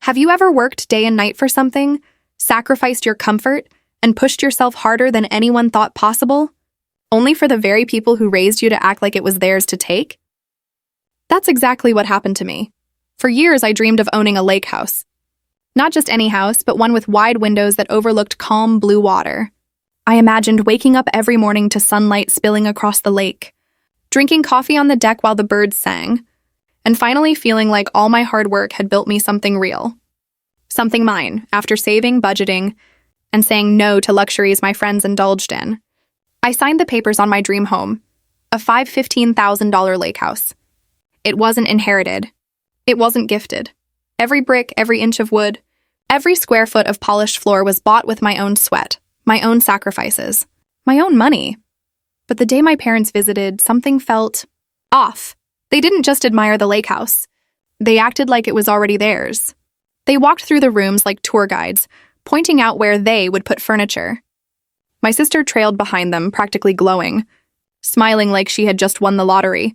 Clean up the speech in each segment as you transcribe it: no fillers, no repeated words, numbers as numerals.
Have you ever worked day and night for something, sacrificed your comfort, and pushed yourself harder than anyone thought possible, only for the very people who raised you to act like it was theirs to take? That's exactly what happened to me. For years, I dreamed of owning a lake house. Not just any house, but one with wide windows that overlooked calm blue water. I imagined waking up every morning to sunlight spilling across the lake, drinking coffee on the deck while the birds sang, and finally feeling like all my hard work had built me something real. Something mine, after saving, budgeting, and saying no to luxuries my friends indulged in. I signed the papers on my dream home, a $15,000 lake house. It wasn't inherited. It wasn't gifted. Every brick, every inch of wood, every square foot of polished floor was bought with my own sweat, my own sacrifices, my own money. But the day my parents visited, something felt off. They didn't just admire the lake house. They acted like it was already theirs. They walked through the rooms like tour guides, pointing out where they would put furniture. My sister trailed behind them, practically glowing, smiling like she had just won the lottery.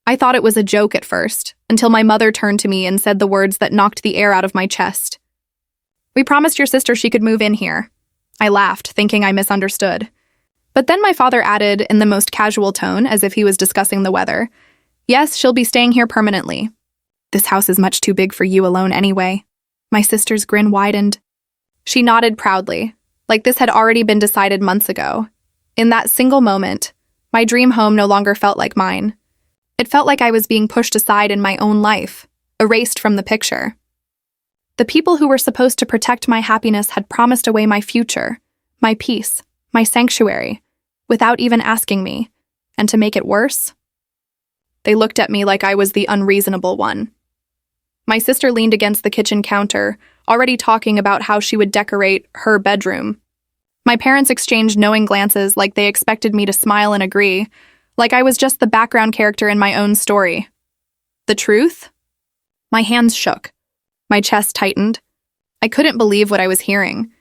I thought it was a joke at first, until my mother turned to me and said the words that knocked the air out of my chest. "We promised your sister she could move in here." I laughed, thinking I misunderstood. But then my father added, in the most casual tone, as if he was discussing the weather, "Yes, she'll be staying here permanently. This house is much too big for you alone anyway." My sister's grin widened. She nodded proudly, like this had already been decided months ago. In that single moment, my dream home no longer felt like mine. It felt like I was being pushed aside in my own life, erased from the picture. The people who were supposed to protect my happiness had promised away my future, my peace, my sanctuary, without even asking me. And to make it worse, they looked at me like I was the unreasonable one. My sister leaned against the kitchen counter, already talking about how she would decorate her bedroom. My parents exchanged knowing glances like they expected me to smile and agree, like I was just the background character in my own story. The truth? My hands shook. My chest tightened. I couldn't believe what I was hearing.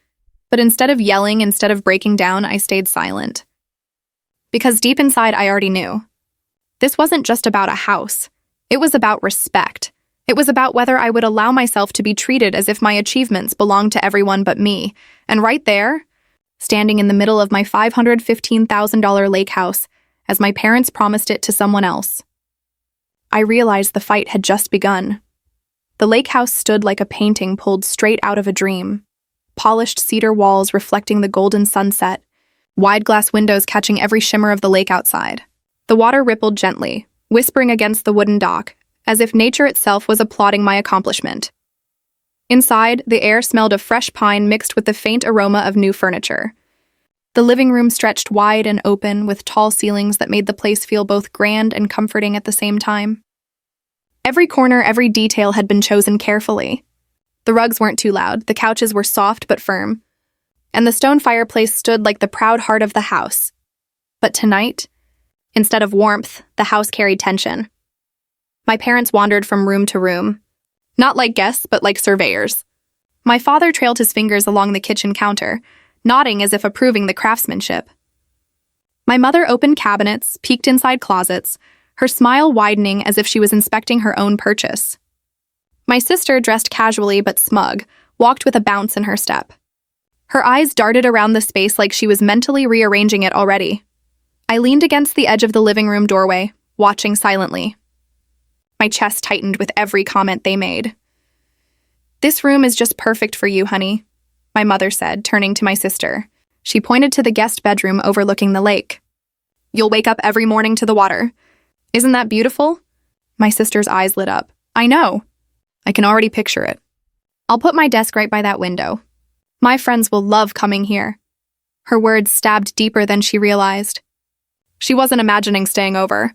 But instead of yelling, instead of breaking down, I stayed silent. Because deep inside, I already knew. This wasn't just about a house. It was about respect. It was about whether I would allow myself to be treated as if my achievements belonged to everyone but me. And right there, standing in the middle of my $515,000 lake house, as my parents promised it to someone else, I realized the fight had just begun. The lake house stood like a painting pulled straight out of a dream. Polished cedar walls reflecting the golden sunset, wide glass windows catching every shimmer of the lake outside. The water rippled gently, whispering against the wooden dock, as if nature itself was applauding my accomplishment. Inside, the air smelled of fresh pine mixed with the faint aroma of new furniture. The living room stretched wide and open, with tall ceilings that made the place feel both grand and comforting at the same time. Every corner, every detail had been chosen carefully. The rugs weren't too loud, the couches were soft but firm, and the stone fireplace stood like the proud heart of the house. But tonight, instead of warmth, the house carried tension. My parents wandered from room to room, not like guests, but like surveyors. My father trailed his fingers along the kitchen counter, nodding as if approving the craftsmanship. My mother opened cabinets, peeked inside closets, her smile widening as if she was inspecting her own purchase. My sister, dressed casually but smug, walked with a bounce in her step. Her eyes darted around the space like she was mentally rearranging it already. I leaned against the edge of the living room doorway, watching silently. My chest tightened with every comment they made. "This room is just perfect for you, honey," my mother said, turning to my sister. She pointed to the guest bedroom overlooking the lake. "You'll wake up every morning to the water. Isn't that beautiful?" My sister's eyes lit up. "I know. I can already picture it. I'll put my desk right by that window. My friends will love coming here." Her words stabbed deeper than she realized. She wasn't imagining staying over.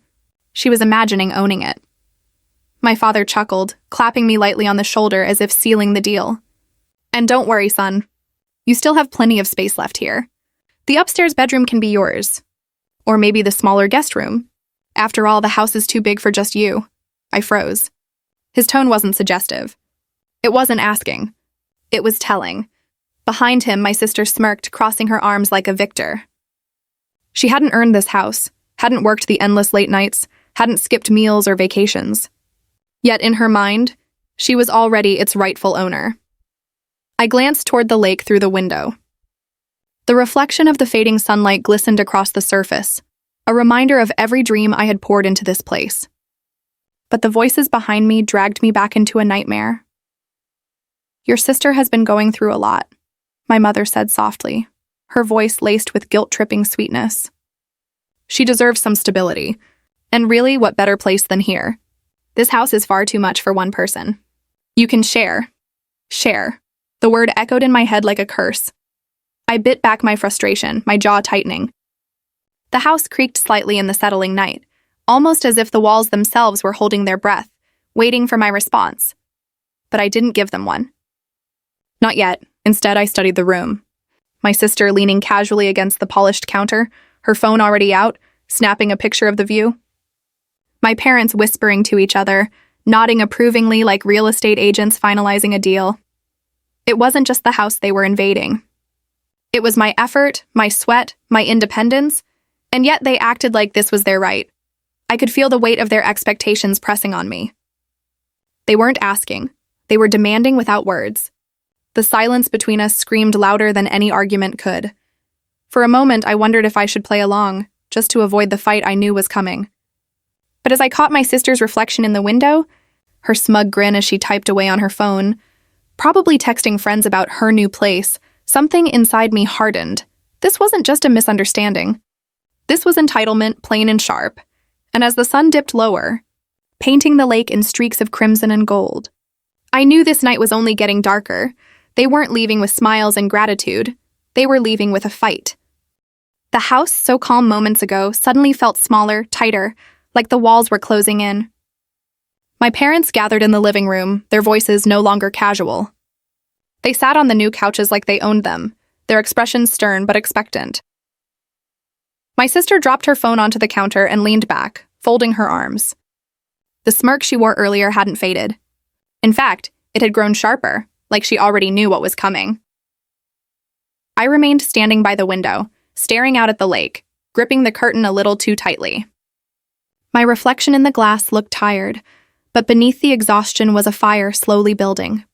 She was imagining owning it. My father chuckled, clapping me lightly on the shoulder as if sealing the deal. "And don't worry, son. You still have plenty of space left here. The upstairs bedroom can be yours. Or maybe the smaller guest room. After all, the house is too big for just you." I froze. His tone wasn't suggestive. It wasn't asking. It was telling. Behind him, my sister smirked, crossing her arms like a victor. She hadn't earned this house, hadn't worked the endless late nights, hadn't skipped meals or vacations. Yet in her mind, She was already its rightful owner. I glanced toward the lake through the window. The reflection of the fading sunlight glistened across the surface, a reminder of every dream I had poured into this place. But the voices behind me dragged me back into a nightmare. "Your sister has been going through a lot," my mother said softly, her voice laced with guilt-tripping sweetness. "She deserves some stability. And really, what better place than here? This house is far too much for one person. You can share." Share. The word echoed in my head like a curse. I bit back my frustration, my jaw tightening. The house creaked slightly in the settling night, almost as if the walls themselves were holding their breath, waiting for my response. But I didn't give them one. Not yet. Instead, I studied the room. My sister leaning casually against the polished counter, her phone already out, snapping a picture of the view. My parents whispering to each other, nodding approvingly like real estate agents finalizing a deal. It wasn't just the house they were invading. It was my effort, my sweat, my independence, and yet they acted like this was their right. I could feel the weight of their expectations pressing on me. They weren't asking. They were demanding without words. The silence between us screamed louder than any argument could. For a moment, I wondered if I should play along, just to avoid the fight I knew was coming. But as I caught my sister's reflection in the window, her smug grin as she typed away on her phone, probably texting friends about her new place, something inside me hardened. This wasn't just a misunderstanding. This was entitlement, plain and sharp. And as the sun dipped lower, painting the lake in streaks of crimson and gold, I knew this night was only getting darker. They weren't leaving with smiles and gratitude. They were leaving with a fight. The house, so calm moments ago, suddenly felt smaller, tighter, like the walls were closing in. My parents gathered in the living room, their voices no longer casual. They sat on the new couches like they owned them, their expressions stern but expectant. My sister dropped her phone onto the counter and leaned back, folding her arms. The smirk she wore earlier hadn't faded. In fact, it had grown sharper, like she already knew what was coming. I remained standing by the window, staring out at the lake, gripping the curtain a little too tightly. My reflection in the glass looked tired, but beneath the exhaustion was a fire slowly building.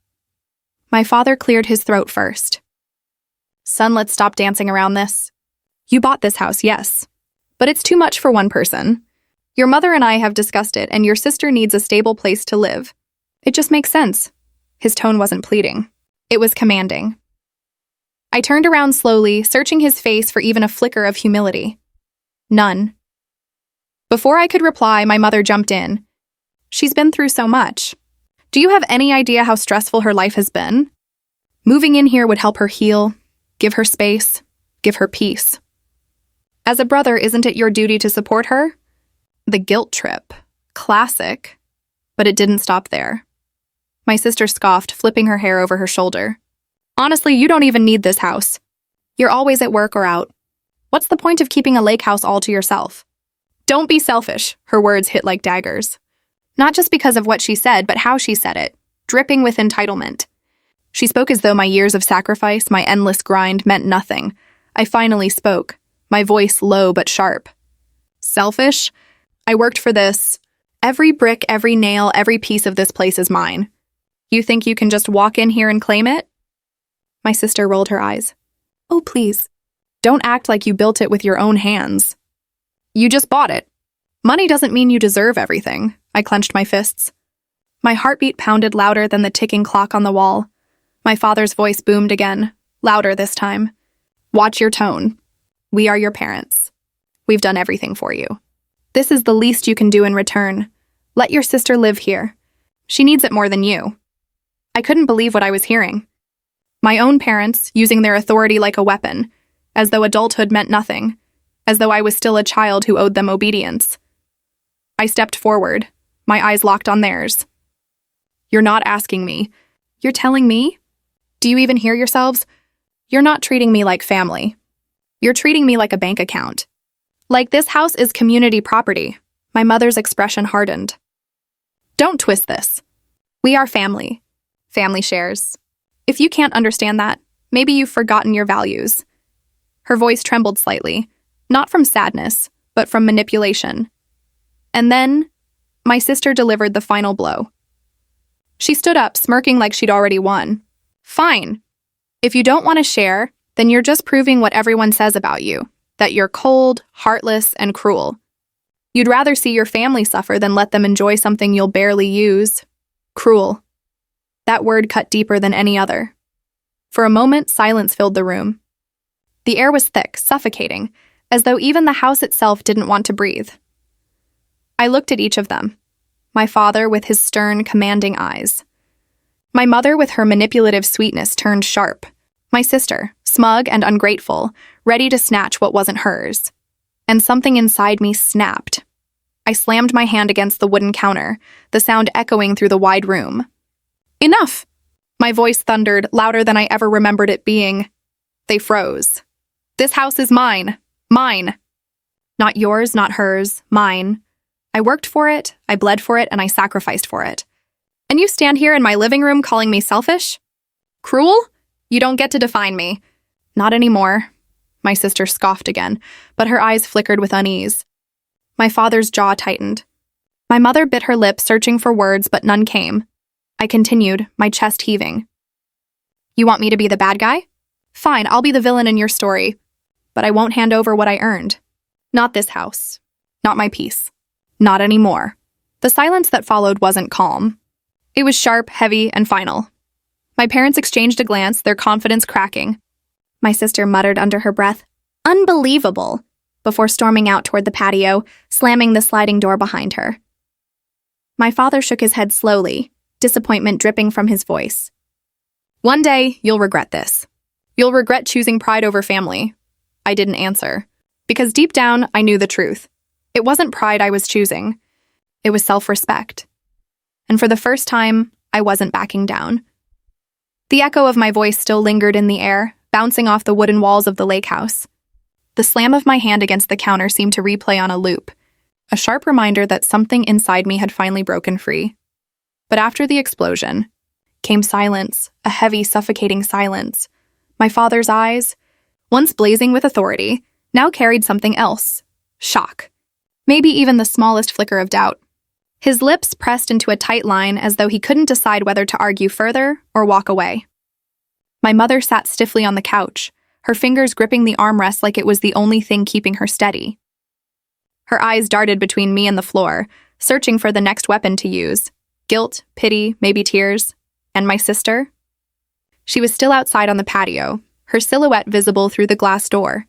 My father cleared his throat first. "Son, let's stop dancing around this. You bought this house, yes, but it's too much for one person. Your mother and I have discussed it, and your sister needs a stable place to live. It just makes sense." His tone wasn't pleading. It was commanding. I turned around slowly, searching his face for even a flicker of humility. None. Before I could reply, my mother jumped in. "She's been through so much. Do you have any idea how stressful her life has been? Moving in here would help her heal, give her space, give her peace. As a brother, isn't it your duty to support her?" The guilt trip. Classic. But it didn't stop there. My sister scoffed, flipping her hair over her shoulder. "Honestly, you don't even need this house. You're always at work or out. What's the point of keeping a lake house all to yourself?" "Don't be selfish," her words hit like daggers. Not just because of what she said, but how she said it, dripping with entitlement. She spoke as though my years of sacrifice, my endless grind, meant nothing. I finally spoke, my voice low but sharp. "Selfish? I worked for this. Every brick, every nail, every piece of this place is mine. You think you can just walk in here and claim it?" My sister rolled her eyes. "Oh, please. Don't act like you built it with your own hands. You just bought it. Money doesn't mean you deserve everything." I clenched my fists. My heartbeat pounded louder than the ticking clock on the wall. My father's voice boomed again, louder this time. "Watch your tone. We are your parents. We've done everything for you. This is the least you can do in return. Let your sister live here. She needs it more than you." I couldn't believe what I was hearing. My own parents, using their authority like a weapon, as though adulthood meant nothing, as though I was still a child who owed them obedience. I stepped forward, my eyes locked on theirs. "You're not asking me. You're telling me? Do you even hear yourselves? You're not treating me like family. You're treating me like a bank account. Like this house is community property." My mother's expression hardened. "Don't twist this. We are family. Family shares. If you can't understand that, maybe you've forgotten your values." Her voice trembled slightly, not from sadness, but from manipulation. And then, my sister delivered the final blow. She stood up, smirking like she'd already won. Fine. If you don't want to share, then you're just proving what everyone says about you, that you're cold, heartless, and cruel. You'd rather see your family suffer than let them enjoy something you'll barely use. Cruel. That word cut deeper than any other. For a moment, silence filled the room. The air was thick, suffocating, as though even the house itself didn't want to breathe. I looked at each of them. My father with his stern, commanding eyes. My mother with her manipulative sweetness turned sharp. My sister, smug and ungrateful, ready to snatch what wasn't hers. And something inside me snapped. I slammed my hand against the wooden counter, the sound echoing through the wide room. Enough! My voice thundered, louder than I ever remembered it being. They froze. This house is mine. Mine. Not yours, not hers, mine. I worked for it, I bled for it, and I sacrificed for it. And you stand here in my living room calling me selfish? Cruel? You don't get to define me. Not anymore. My sister scoffed again, but her eyes flickered with unease. My father's jaw tightened. My mother bit her lip, searching for words, but none came. I continued, my chest heaving. You want me to be the bad guy? Fine, I'll be the villain in your story. But I won't hand over what I earned. Not this house. Not my peace. Not anymore. The silence that followed wasn't calm. It was sharp, heavy, and final. My parents exchanged a glance, their confidence cracking. My sister muttered under her breath, "Unbelievable," before storming out toward the patio, slamming the sliding door behind her. My father shook his head slowly, disappointment dripping from his voice. One day, you'll regret this. You'll regret choosing pride over family. I didn't answer, because deep down, I knew the truth. It wasn't pride I was choosing. It was self-respect. And for the first time, I wasn't backing down. The echo of my voice still lingered in the air, bouncing off the wooden walls of the Lakehouse. The slam of my hand against the counter seemed to replay on a loop, a sharp reminder that something inside me had finally broken free. But after the explosion, came silence, a heavy, suffocating silence. My father's eyes, once blazing with authority, now carried something else. Shock. Maybe even the smallest flicker of doubt. His lips pressed into a tight line as though he couldn't decide whether to argue further or walk away. My mother sat stiffly on the couch, her fingers gripping the armrest like it was the only thing keeping her steady. Her eyes darted between me and the floor, searching for the next weapon to use. Guilt, pity, maybe tears. And my sister? She was still outside on the patio, her silhouette visible through the glass door.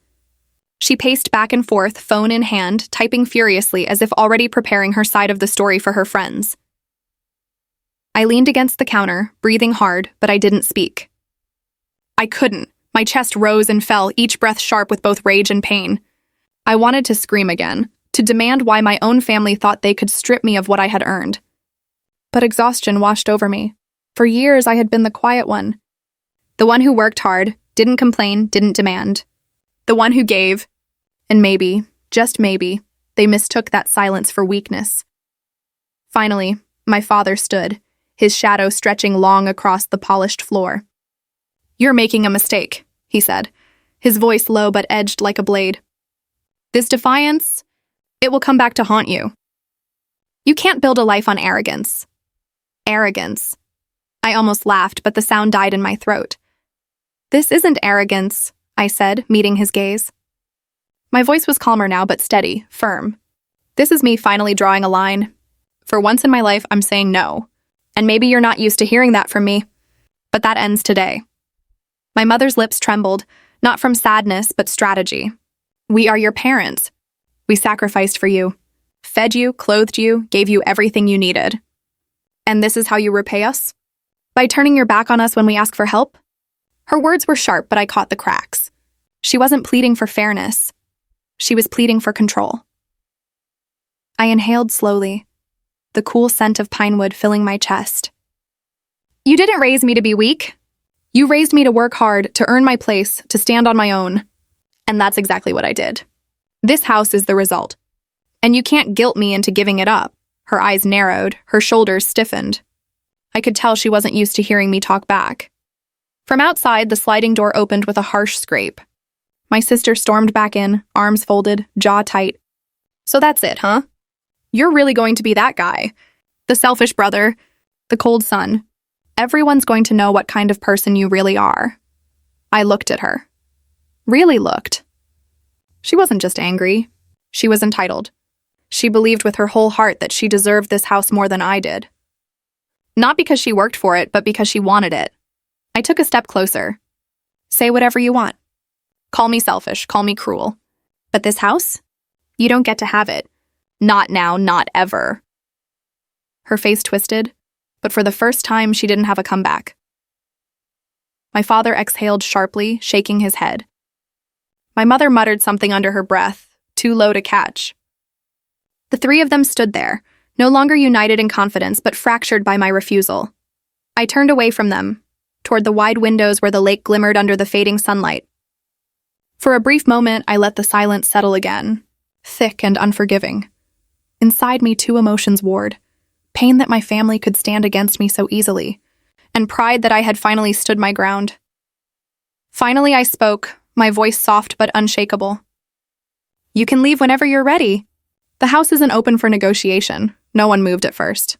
She paced back and forth, phone in hand, typing furiously as if already preparing her side of the story for her friends. I leaned against the counter, breathing hard, but I didn't speak. I couldn't. My chest rose and fell, each breath sharp with both rage and pain. I wanted to scream again, to demand why my own family thought they could strip me of what I had earned. But exhaustion washed over me. For years I had been the quiet one. The one who worked hard, didn't complain, didn't demand. The one who gave, and maybe, just maybe, they mistook that silence for weakness. Finally, my father stood, his shadow stretching long across the polished floor. "You're making a mistake," he said, his voice low but edged like a blade. "This defiance, it will come back to haunt you. You can't build a life on arrogance." Arrogance. I almost laughed, but the sound died in my throat. "This isn't arrogance," I said, meeting his gaze. My voice was calmer now, but steady, firm. This is me finally drawing a line. For once in my life, I'm saying no. And maybe you're not used to hearing that from me. But that ends today. My mother's lips trembled, not from sadness, but strategy. We are your parents. We sacrificed for you. Fed you, clothed you, gave you everything you needed. And this is how you repay us? By turning your back on us when we ask for help? Her words were sharp, but I caught the cracks. She wasn't pleading for fairness. She was pleading for control. I inhaled slowly, the cool scent of pine wood filling my chest. You didn't raise me to be weak. You raised me to work hard, to earn my place, to stand on my own. And that's exactly what I did. This house is the result. And you can't guilt me into giving it up. Her eyes narrowed, her shoulders stiffened. I could tell she wasn't used to hearing me talk back. From outside, the sliding door opened with a harsh scrape. My sister stormed back in, arms folded, jaw tight. So that's it, huh? You're really going to be that guy. The selfish brother. The cold sun. Everyone's going to know what kind of person you really are. I looked at her. Really looked. She wasn't just angry. She was entitled. She believed with her whole heart that she deserved this house more than I did. Not because she worked for it, but because she wanted it. I took a step closer. Say whatever you want. Call me selfish, call me cruel. But this house? You don't get to have it. Not now, not ever. Her face twisted, but for the first time, she didn't have a comeback. My father exhaled sharply, shaking his head. My mother muttered something under her breath, too low to catch. The three of them stood there, no longer united in confidence, but fractured by my refusal. I turned away from them, toward the wide windows where the lake glimmered under the fading sunlight. For a brief moment, I let the silence settle again, thick and unforgiving. Inside me, two emotions warred: pain that my family could stand against me so easily, and pride that I had finally stood my ground. Finally, I spoke, my voice soft but unshakable. You can leave whenever you're ready. The house isn't open for negotiation. No one moved at first.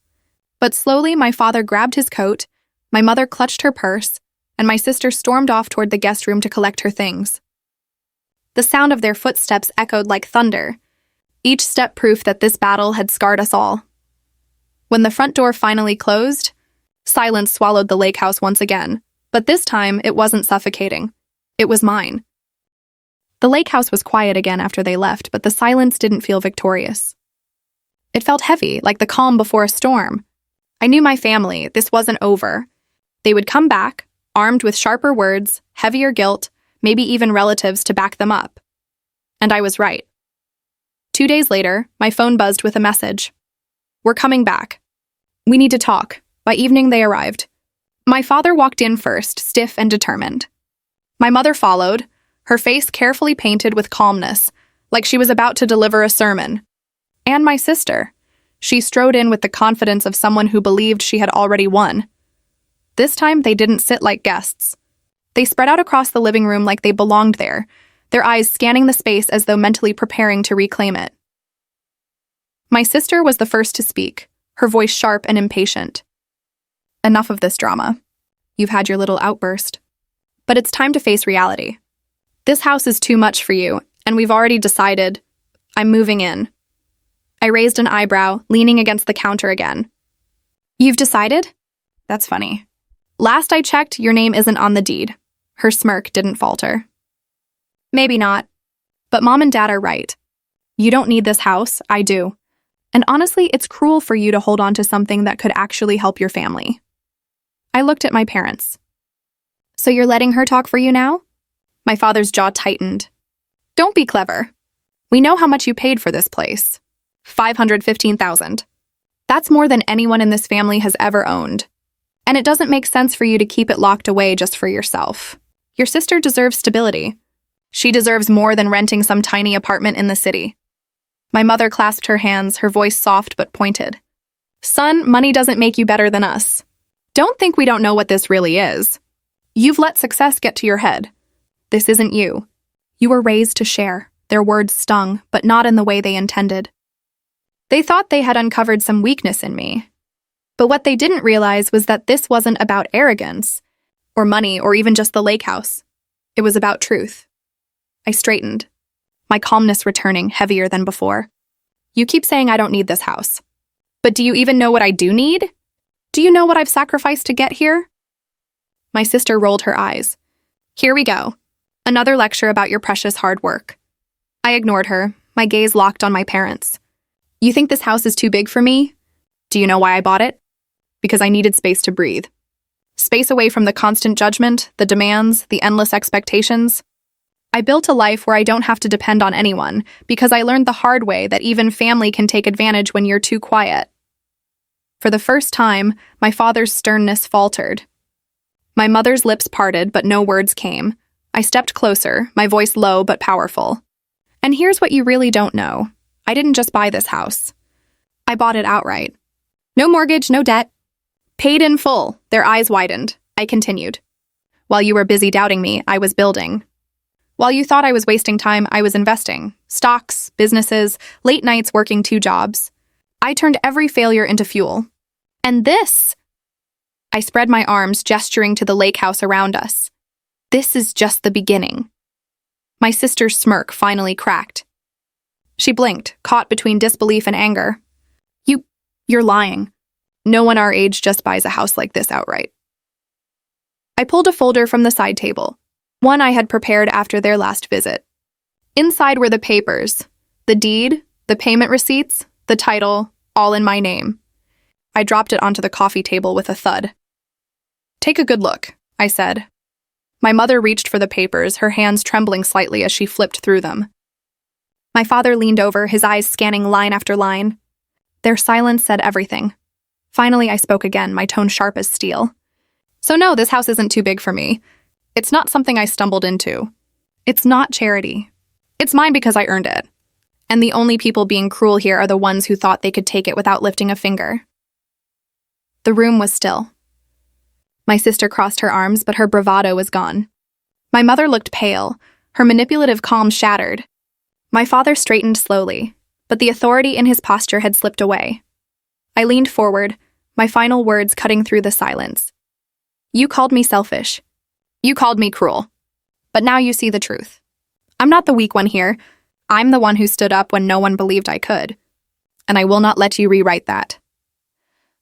But slowly, my father grabbed his coat, my mother clutched her purse, and my sister stormed off toward the guest room to collect her things. The sound of their footsteps echoed like thunder, each step proof that this battle had scarred us all. When the front door finally closed, silence swallowed the Lakehouse once again, but this time it wasn't suffocating. It was mine. The Lakehouse was quiet again after they left, but the silence didn't feel victorious. It felt heavy, like the calm before a storm. I knew my family. This wasn't over. They would come back, armed with sharper words, heavier guilt, maybe even relatives to back them up. And I was right. 2 days later, my phone buzzed with a message. We're coming back. We need to talk. By evening, they arrived. My father walked in first, stiff and determined. My mother followed, her face carefully painted with calmness, like she was about to deliver a sermon. And my sister. She strode in with the confidence of someone who believed she had already won. This time, they didn't sit like guests. They spread out across the living room like they belonged there, their eyes scanning the space as though mentally preparing to reclaim it. My sister was the first to speak, her voice sharp and impatient. Enough of this drama. You've had your little outburst. But it's time to face reality. This house is too much for you, and we've already decided. I'm moving in. I raised an eyebrow, leaning against the counter again. You've decided? That's funny. Last I checked, your name isn't on the deed. Her smirk didn't falter. Maybe not. But Mom and Dad are right. You don't need this house, I do. And honestly, it's cruel for you to hold on to something that could actually help your family. I looked at my parents. So you're letting her talk for you now? My father's jaw tightened. Don't be clever. We know how much you paid for this place. $515,000. That's more than anyone in this family has ever owned. And it doesn't make sense for you to keep it locked away just for yourself. Your sister deserves stability. She deserves more than renting some tiny apartment in the city. My mother clasped her hands, her voice soft but pointed. Son, money doesn't make you better than us. Don't think we don't know what this really is. You've let success get to your head. This isn't you. You were raised to share. Their words stung, but not in the way they intended. They thought they had uncovered some weakness in me. But what they didn't realize was that this wasn't about arrogance, or money, or even just the Lakehouse. It was about truth. I straightened, my calmness returning, heavier than before. You keep saying I don't need this house. But do you even know what I do need? Do you know what I've sacrificed to get here? My sister rolled her eyes. Here we go. Another lecture about your precious hard work. I ignored her, my gaze locked on my parents. You think this house is too big for me? Do you know why I bought it? Because I needed space to breathe. Space away from the constant judgment, the demands, the endless expectations. I built a life where I don't have to depend on anyone, because I learned the hard way that even family can take advantage when you're too quiet. For the first time, my father's sternness faltered. My mother's lips parted, but no words came. I stepped closer, my voice low but powerful. And here's what you really don't know. I didn't just buy this house. I bought it outright. No mortgage, no debt. Paid in full. Their eyes widened. I continued. While you were busy doubting me, I was building. While you thought I was wasting time, I was investing. Stocks, businesses, late nights working 2 jobs. I turned every failure into fuel. And this, I spread my arms, gesturing to the Lakehouse around us. This is just the beginning. My sister's smirk finally cracked. She blinked, caught between disbelief and anger. You're lying. No one our age just buys a house like this outright. I pulled a folder from the side table, one I had prepared after their last visit. Inside were the papers, the deed, the payment receipts, the title, all in my name. I dropped it onto the coffee table with a thud. Take a good look, I said. My mother reached for the papers, her hands trembling slightly as she flipped through them. My father leaned over, his eyes scanning line after line. Their silence said everything. Finally, I spoke again, my tone sharp as steel. So no, this house isn't too big for me. It's not something I stumbled into. It's not charity. It's mine because I earned it. And the only people being cruel here are the ones who thought they could take it without lifting a finger. The room was still. My sister crossed her arms, but her bravado was gone. My mother looked pale, her manipulative calm shattered. My father straightened slowly, but the authority in his posture had slipped away. I leaned forward, my final words cutting through the silence. You called me selfish. You called me cruel. But now you see the truth. I'm not the weak one here. I'm the one who stood up when no one believed I could. And I will not let you rewrite that.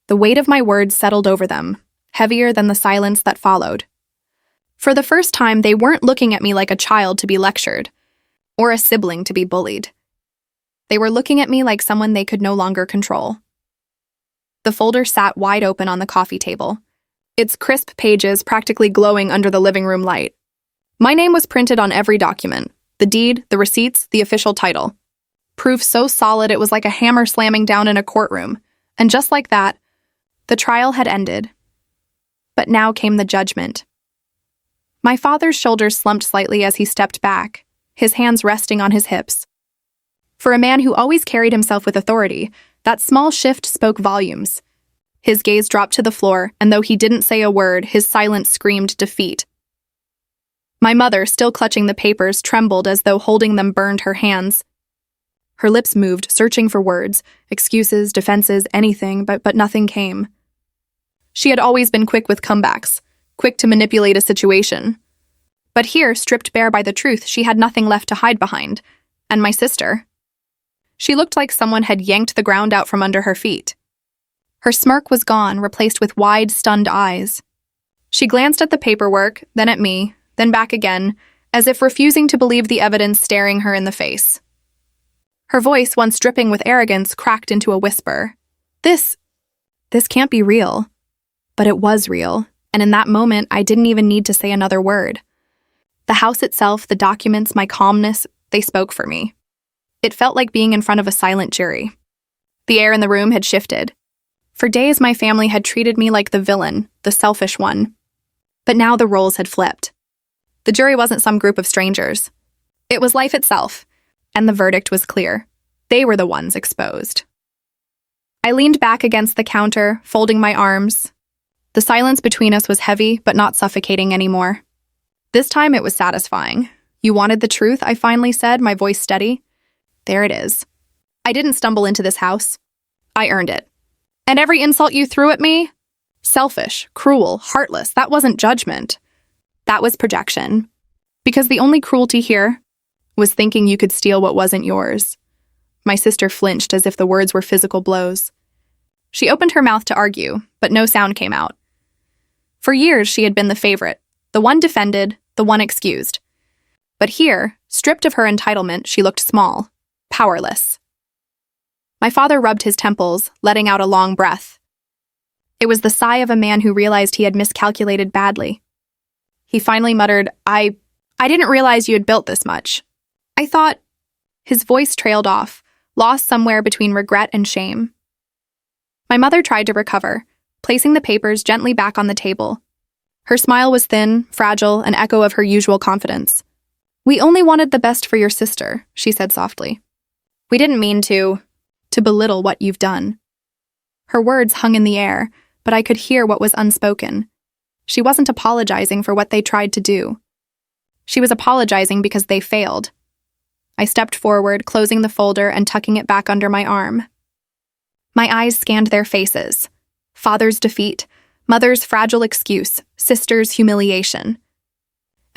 The weight of my words settled over them, heavier than the silence that followed. For the first time, they weren't looking at me like a child to be lectured, or a sibling to be bullied. They were looking at me like someone they could no longer control. The folder sat wide open on the coffee table, its crisp pages practically glowing under the living room light. My name was printed on every document, the deed, the receipts, the official title. Proof so solid it was like a hammer slamming down in a courtroom, and just like that, the trial had ended. But now came the judgment. My father's shoulders slumped slightly as he stepped back, his hands resting on his hips. For a man who always carried himself with authority, that small shift spoke volumes. His gaze dropped to the floor, and though he didn't say a word, his silence screamed defeat. My mother, still clutching the papers, trembled as though holding them burned her hands. Her lips moved, searching for words, excuses, defenses, anything, but nothing came. She had always been quick with comebacks, quick to manipulate a situation. But here, stripped bare by the truth, she had nothing left to hide behind. And my sister. She looked like someone had yanked the ground out from under her feet. Her smirk was gone, replaced with wide, stunned eyes. She glanced at the paperwork, then at me, then back again, as if refusing to believe the evidence staring her in the face. Her voice, once dripping with arrogance, cracked into a whisper. This can't be real. But it was real, and in that moment, I didn't even need to say another word. The house itself, the documents, my calmness, they spoke for me. It felt like being in front of a silent jury. The air in the room had shifted. For days, my family had treated me like the villain, the selfish one. But now the roles had flipped. The jury wasn't some group of strangers. It was life itself, and the verdict was clear. They were the ones exposed. I leaned back against the counter, folding my arms. The silence between us was heavy, but not suffocating anymore. This time it was satisfying. You wanted the truth, I finally said, my voice steady. There it is. I didn't stumble into this house. I earned it. And every insult you threw at me? Selfish, cruel, heartless, that wasn't judgment. That was projection. Because the only cruelty here was thinking you could steal what wasn't yours. My sister flinched as if the words were physical blows. She opened her mouth to argue, but no sound came out. For years, she had been the favorite, the one defended, the one excused. But here, stripped of her entitlement, she looked small, powerless. My father rubbed his temples, letting out a long breath. It was the sigh of a man who realized he had miscalculated badly. He finally muttered, I didn't realize you had built this much. I thought... His voice trailed off, lost somewhere between regret and shame. My mother tried to recover, placing the papers gently back on the table. Her smile was thin, fragile, an echo of her usual confidence. We only wanted the best for your sister, she said softly. We didn't mean to belittle what you've done. Her words hung in the air, but I could hear what was unspoken. She wasn't apologizing for what they tried to do. She was apologizing because they failed. I stepped forward, closing the folder and tucking it back under my arm. My eyes scanned their faces. Father's defeat, Mother's fragile excuse, sister's humiliation.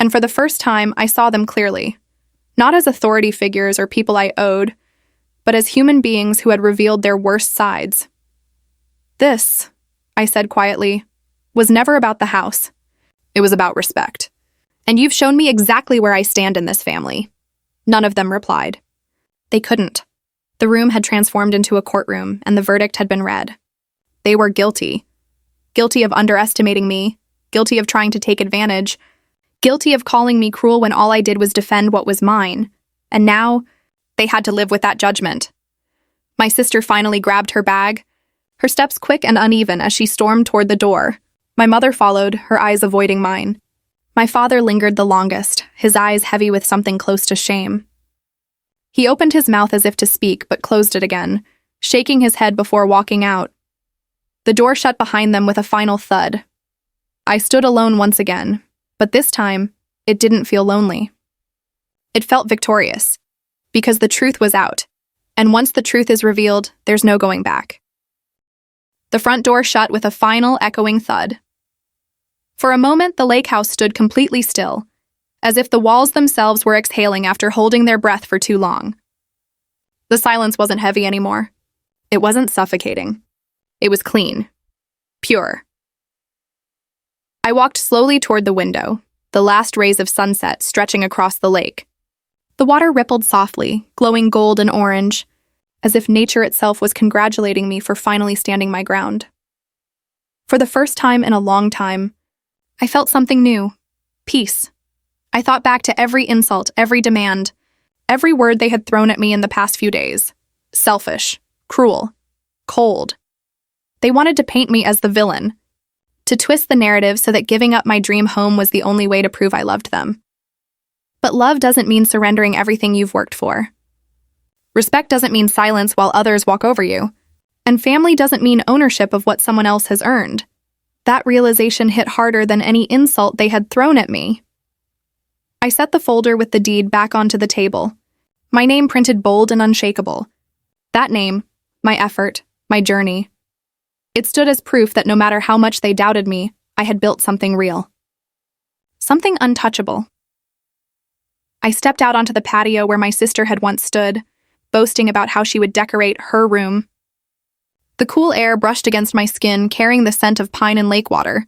And for the first time, I saw them clearly. Not as authority figures or people I owed, but as human beings who had revealed their worst sides. This, I said quietly, was never about the house. It was about respect. And you've shown me exactly where I stand in this family. None of them replied. They couldn't. The room had transformed into a courtroom, and the verdict had been read. They were guilty. Guilty of underestimating me, guilty of trying to take advantage, guilty of calling me cruel when all I did was defend what was mine. And now, they had to live with that judgment. My sister finally grabbed her bag, her steps quick and uneven as she stormed toward the door. My mother followed, her eyes avoiding mine. My father lingered the longest, his eyes heavy with something close to shame. He opened his mouth as if to speak, but closed it again, shaking his head before walking out. The door shut behind them with a final thud. I stood alone once again, but this time, it didn't feel lonely. It felt victorious, because the truth was out, and once the truth is revealed, there's no going back. The front door shut with a final echoing thud. For a moment, the Lakehouse stood completely still, as if the walls themselves were exhaling after holding their breath for too long. The silence wasn't heavy anymore. It wasn't suffocating. It was clean. Pure. I walked slowly toward the window, the last rays of sunset stretching across the lake. The water rippled softly, glowing gold and orange, as if nature itself was congratulating me for finally standing my ground. For the first time in a long time, I felt something new. Peace. I thought back to every insult, every demand, every word they had thrown at me in the past few days. Selfish, cruel, cold. They wanted to paint me as the villain, to twist the narrative so that giving up my dream home was the only way to prove I loved them. But love doesn't mean surrendering everything you've worked for. Respect doesn't mean silence while others walk over you. And family doesn't mean ownership of what someone else has earned. That realization hit harder than any insult they had thrown at me. I set the folder with the deed back onto the table, my name printed bold and unshakable. That name, my effort, my journey. It stood as proof that no matter how much they doubted me, I had built something real. Something untouchable. I stepped out onto the patio where my sister had once stood, boasting about how she would decorate her room. The cool air brushed against my skin, carrying the scent of pine and lake water.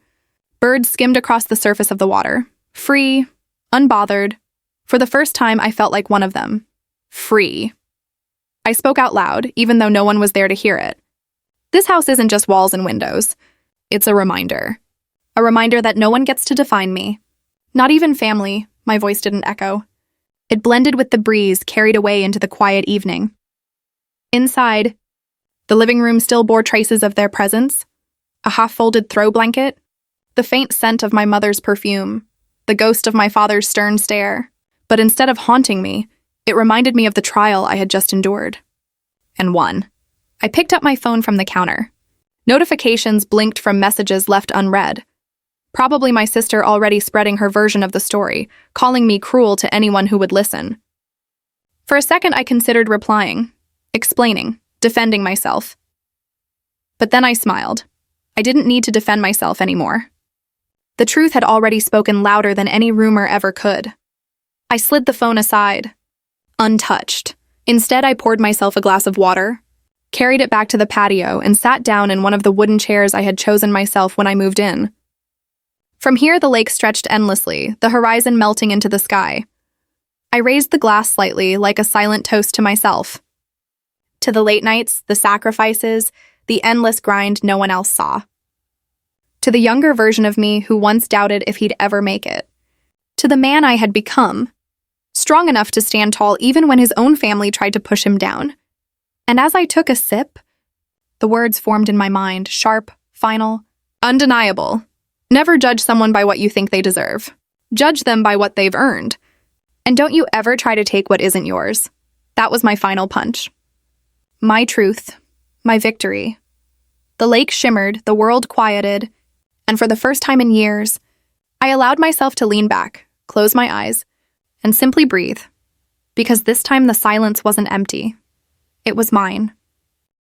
Birds skimmed across the surface of the water, free, unbothered. For the first time, I felt like one of them. Free. I spoke out loud, even though no one was there to hear it. This house isn't just walls and windows. It's a reminder. A reminder that no one gets to define me. Not even family, my voice didn't echo. It blended with the breeze carried away into the quiet evening. Inside, the living room still bore traces of their presence. A half-folded throw blanket, the faint scent of my mother's perfume, the ghost of my father's stern stare. But instead of haunting me, it reminded me of the trial I had just endured. And won. I picked up my phone from the counter. Notifications blinked from messages left unread. Probably my sister already spreading her version of the story, calling me cruel to anyone who would listen. For a second, I considered replying, explaining, defending myself. But then I smiled. I didn't need to defend myself anymore. The truth had already spoken louder than any rumor ever could. I slid the phone aside, untouched. Instead, I poured myself a glass of water, carried it back to the patio, and sat down in one of the wooden chairs I had chosen myself when I moved in. From here, the lake stretched endlessly, the horizon melting into the sky. I raised the glass slightly, like a silent toast to myself. To the late nights, the sacrifices, the endless grind no one else saw. To the younger version of me who once doubted if he'd ever make it. To the man I had become, strong enough to stand tall even when his own family tried to push him down. And as I took a sip, the words formed in my mind, sharp, final, undeniable. Never judge someone by what you think they deserve. Judge them by what they've earned. And don't you ever try to take what isn't yours. That was my final punch. My truth. My victory. The lake shimmered, the world quieted, and for the first time in years, I allowed myself to lean back, close my eyes, and simply breathe. Because this time the silence wasn't empty. It was mine.